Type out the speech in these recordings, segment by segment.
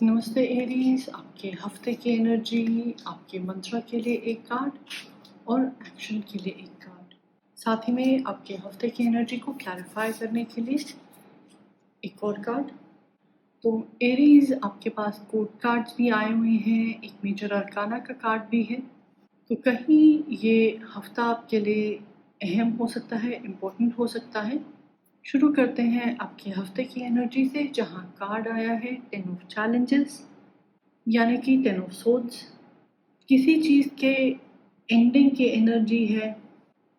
नमस्ते एरीज, आपके हफ्ते की एनर्जी, आपके मंत्रा के लिए एक कार्ड और एक्शन के लिए एक कार्ड, साथ ही में आपके हफ्ते की एनर्जी को क्लैरिफाई करने के लिए एक और कार्ड। तो एरीज, आपके पास कोर्ट कार्ड्स भी आए हुए हैं, एक मेजर अरकाना का कार्ड भी है। तो कहीं ये हफ्ता आपके लिए अहम हो सकता है, इम्पोर्टेंट हो सकता है। शुरू करते हैं आपके हफ्ते की एनर्जी से, जहाँ कार्ड आया है 10 ऑफ चैलेंजेस, यानी कि 10 ऑफ सोड्स। किसी चीज़ के एंडिंग की एनर्जी है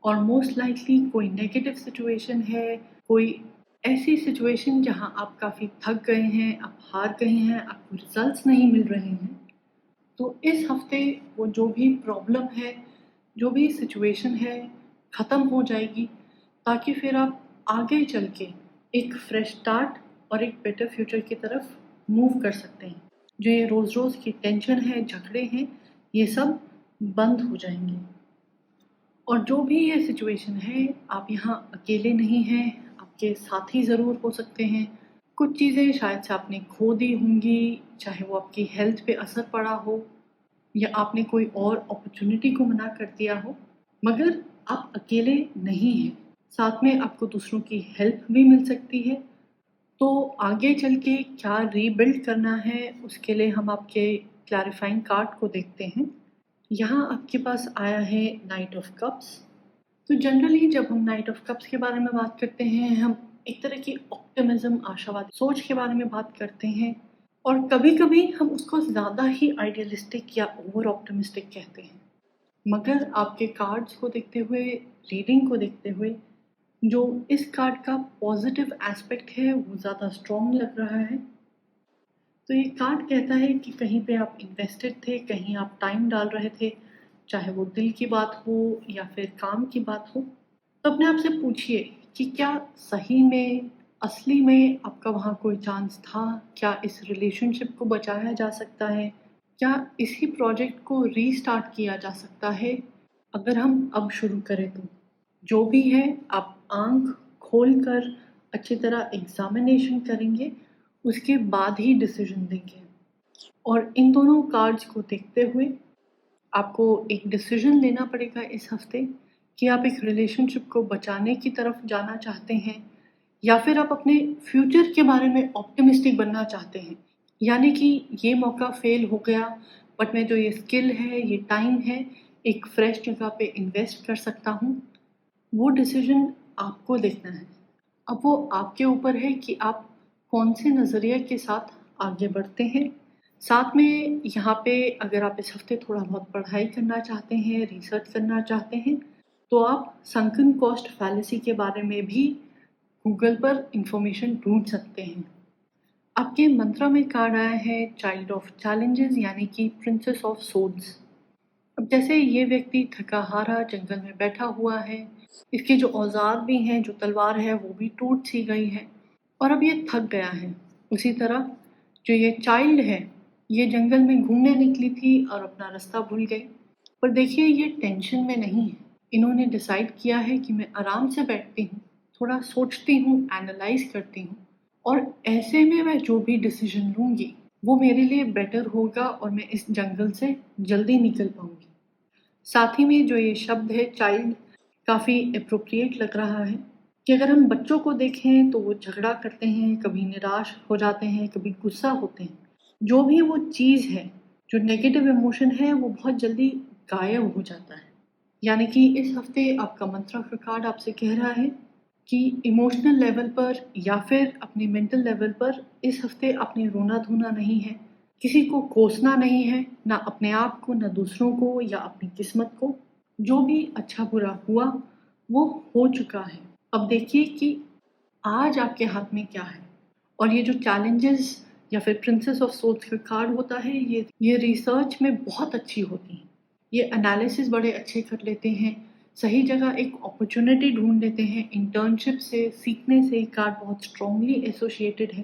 और मोस्ट लाइकली कोई नेगेटिव सिचुएशन है, कोई ऐसी सिचुएशन जहां आप काफ़ी थक गए हैं, आप हार गए हैं, आपको रिजल्ट्स नहीं मिल रहे हैं। तो इस हफ्ते वो जो भी प्रॉब्लम है, जो भी सिचुएशन है, ख़त्म हो जाएगी, ताकि फिर आप आगे चल के एक फ्रेश स्टार्ट और एक बेटर फ्यूचर की तरफ मूव कर सकते हैं। जो ये रोज़ रोज़ की टेंशन है, झगड़े हैं, ये सब बंद हो जाएंगे। और जो भी ये सिचुएशन है, आप यहाँ अकेले नहीं हैं, आपके साथी ज़रूर हो सकते हैं। कुछ चीज़ें शायद से आपने खो दी होंगी, चाहे वो आपकी हेल्थ पे असर पड़ा हो या आपने कोई और अपॉर्चुनिटी को मना कर दिया हो, मगर आप अकेले नहीं हैं। साथ में आपको दूसरों की हेल्प भी मिल सकती है। तो आगे चल के क्या रीबिल्ड करना है, उसके लिए हम आपके क्लैरिफाइंग कार्ड को देखते हैं। यहाँ आपके पास आया है नाइट ऑफ कप्स। तो जनरली जब हम नाइट ऑफ कप्स के बारे में बात करते हैं, हम एक तरह की ऑप्टिमिज्म, आशावादी सोच के बारे में बात करते हैं, और कभी-कभी हम उसको ज़्यादा ही आइडियलिस्टिक या ओवर ऑप्टिमिस्टिक कहते हैं। मगर आपके कार्ड्स को देखते हुए, रीडिंग को देखते हुए, जो इस कार्ड का पॉजिटिव एस्पेक्ट है वो ज़्यादा स्ट्रॉन्ग लग रहा है। तो ये कार्ड कहता है कि कहीं पे आप इन्वेस्टेड थे, कहीं आप टाइम डाल रहे थे, चाहे वो दिल की बात हो या फिर काम की बात हो। तो अपने आप से पूछिए कि क्या सही में, असली में आपका वहाँ कोई चांस था? क्या इस रिलेशनशिप को बचाया जा सकता है? क्या इसी प्रोजेक्ट को रीस्टार्ट किया जा सकता है अगर हम अब शुरू करें तो? जो भी है, आप आँख खोल कर अच्छी तरह एग्ज़ामिनेशन करेंगे, उसके बाद ही डिसीजन देंगे। और इन दोनों कार्ड्स को देखते हुए आपको एक डिसीजन लेना पड़ेगा इस हफ्ते, कि आप एक रिलेशनशिप को बचाने की तरफ जाना चाहते हैं या फिर आप अपने फ्यूचर के बारे में ऑप्टिमिस्टिक बनना चाहते हैं। यानी कि ये मौका फेल हो गया, बट मैं जो ये स्किल है, ये टाइम है, एक फ्रेश जगह पे इन्वेस्ट कर सकता हूँ। वो डिसीजन आपको देखना है। अब वो आपके ऊपर है कि आप कौन से नज़रिए के साथ आगे बढ़ते हैं। साथ में यहाँ पे अगर आप इस हफ्ते थोड़ा बहुत पढ़ाई करना चाहते हैं, रिसर्च करना चाहते हैं, तो आप संकन कॉस्ट फैलेसी के बारे में भी गूगल पर इंफॉर्मेशन ढूंढ सकते हैं। आपके मंत्रा में कार्ड आया है चाइल्ड ऑफ चैलेंजेस, यानी कि प्रिंसेस ऑफ सोड्स। अब जैसे ये व्यक्ति थका हारा जंगल में बैठा हुआ है, इसके जो औजार भी हैं, जो तलवार है, वो भी टूट सी गई है और अब ये थक गया है। उसी तरह जो ये चाइल्ड है, ये जंगल में घूमने निकली थी और अपना रास्ता भूल गई। पर देखिए, ये टेंशन में नहीं है। इन्होंने डिसाइड किया है कि मैं आराम से बैठती हूँ, थोड़ा सोचती हूँ, एनालाइज करती हूँ, और ऐसे में मैं जो भी डिसीजन लूँगी वो मेरे लिए बेटर होगा और मैं इस जंगल से जल्दी निकल पाऊँगी। साथ ही में जो ये शब्द है चाइल्ड, काफ़ी अप्रोप्रिएट लग रहा है कि अगर हम बच्चों को देखें तो वो झगड़ा करते हैं, कभी निराश हो जाते हैं, कभी गुस्सा होते हैं। जो भी वो चीज़ है, जो नेगेटिव इमोशन है, वो बहुत जल्दी गायब हो जाता है। यानी कि इस हफ्ते आपका मंत्रा का कार्ड आपसे कह रहा है कि इमोशनल लेवल पर या फिर अपने मेंटल लेवल पर इस हफ्ते आपने रोना धोना नहीं है, किसी को कोसना नहीं है, ना अपने आप को, ना दूसरों को या अपनी किस्मत को। जो भी अच्छा बुरा हुआ वो हो चुका है। अब देखिए कि आज आपके हाथ में क्या है। और ये जो चैलेंजेस या फिर प्रिंसेस ऑफ सोल्स का कार्ड होता है, ये रिसर्च में बहुत अच्छी होती हैं। ये एनालिसिस बड़े अच्छे कर लेते हैं, सही जगह एक अपॉर्चुनिटी ढूंढ लेते हैं। इंटर्नशिप से, सीखने से ये कार्ड बहुत स्ट्रांगली एसोसिएटेड है।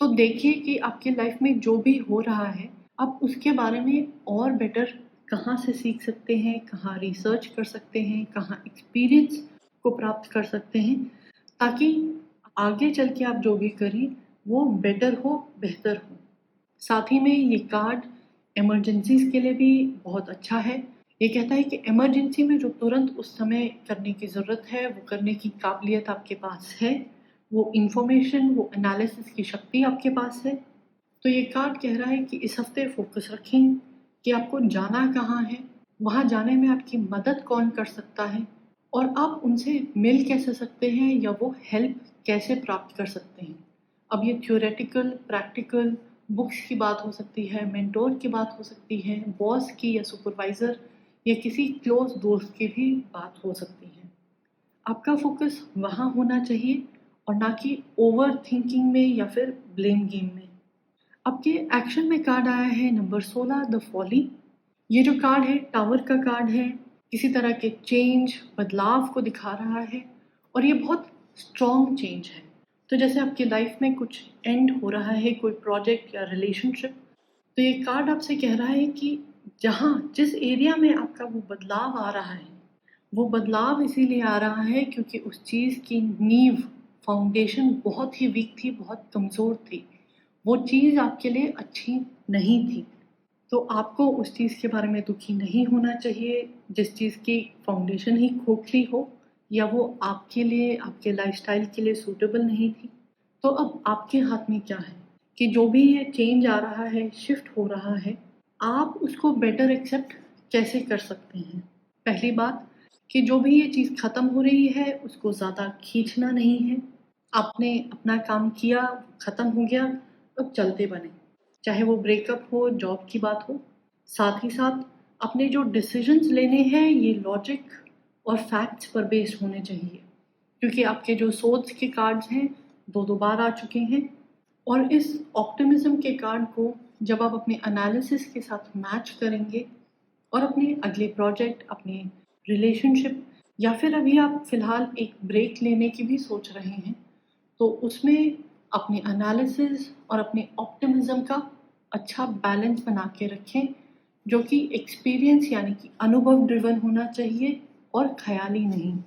तो देखिए कि आपकी लाइफ में जो भी हो रहा है, आप उसके बारे में और बेटर कहाँ से सीख सकते हैं, कहाँ रिसर्च कर सकते हैं, कहाँ एक्सपीरियंस को प्राप्त कर सकते हैं, ताकि आगे चल के आप जो भी करें वो बेटर हो, बेहतर हो। साथ ही में ये कार्ड इमरजेंसीज के लिए भी बहुत अच्छा है। ये कहता है कि इमरजेंसी में जो तुरंत उस समय करने की ज़रूरत है वो करने की काबिलियत आपके पास है, वो इंफॉर्मेशन, वो एनालिसिस की शक्ति आपके पास है। तो ये कार्ड कह रहा है कि इस हफ्ते फोकस रखें कि आपको जाना कहाँ है, वहाँ जाने में आपकी मदद कौन कर सकता है और आप उनसे मिल कैसे सकते हैं या वो हेल्प कैसे प्राप्त कर सकते हैं। अब ये थ्योरेटिकल, प्रैक्टिकल, बुक्स की बात हो सकती है, मेंटोर की बात हो सकती है, बॉस की या सुपरवाइज़र या किसी क्लोज दोस्त की भी बात हो सकती है। आपका फोकस वहाँ होना चाहिए और ना कि ओवर थिंकिंग में या फिर ब्लेम गेम में। आपके एक्शन में कार्ड आया है नंबर 16, द फॉली। ये जो कार्ड है टावर का कार्ड है, किसी तरह के चेंज, बदलाव को दिखा रहा है और ये बहुत स्ट्रॉन्ग चेंज है। तो जैसे आपकी लाइफ में कुछ एंड हो रहा है, कोई प्रोजेक्ट या रिलेशनशिप, तो ये कार्ड आपसे कह रहा है कि जिस एरिया में आपका वो बदलाव आ रहा है, वो बदलाव इसीलिए आ रहा है क्योंकि उस चीज़ की नींव, फाउंडेशन बहुत ही वीक थी, बहुत कमज़ोर थी। वो चीज़ आपके लिए अच्छी नहीं थी। तो आपको उस चीज़ के बारे में दुखी नहीं होना चाहिए जिस चीज़ की फाउंडेशन ही खोखली हो या वो आपके लिए, आपके लाइफस्टाइल के लिए सूटेबल नहीं थी। तो अब आपके हाथ में क्या है कि जो भी ये चेंज आ रहा है, शिफ्ट हो रहा है, आप उसको बेटर एक्सेप्ट कैसे कर सकते हैं। पहली बात कि जो भी ये चीज़ ख़त्म हो रही है उसको ज़्यादा खींचना नहीं है। आपने अपना काम किया, ख़त्म हो गया, अब चलते बने। चाहे वो ब्रेकअप हो, जॉब की बात हो। साथ ही साथ अपने जो डिसीजंस लेने हैं ये लॉजिक और फैक्ट्स पर बेस्ड होने चाहिए, क्योंकि आपके जो सोच के कार्ड्स हैं दो बार आ चुके हैं। और इस ऑप्टिमिज्म के कार्ड को जब आप अपने एनालिसिस के साथ मैच करेंगे और अपने अगले प्रोजेक्ट, अपने रिलेशनशिप या फिर अभी आप फ़िलहाल एक ब्रेक लेने की भी सोच रहे हैं, तो उसमें अपने एनालिसिस और अपने ऑप्टिमिज्म का अच्छा बैलेंस बना के रखें, जो कि एक्सपीरियंस यानी कि अनुभव ड्रिवन होना चाहिए और ख़याली नहीं।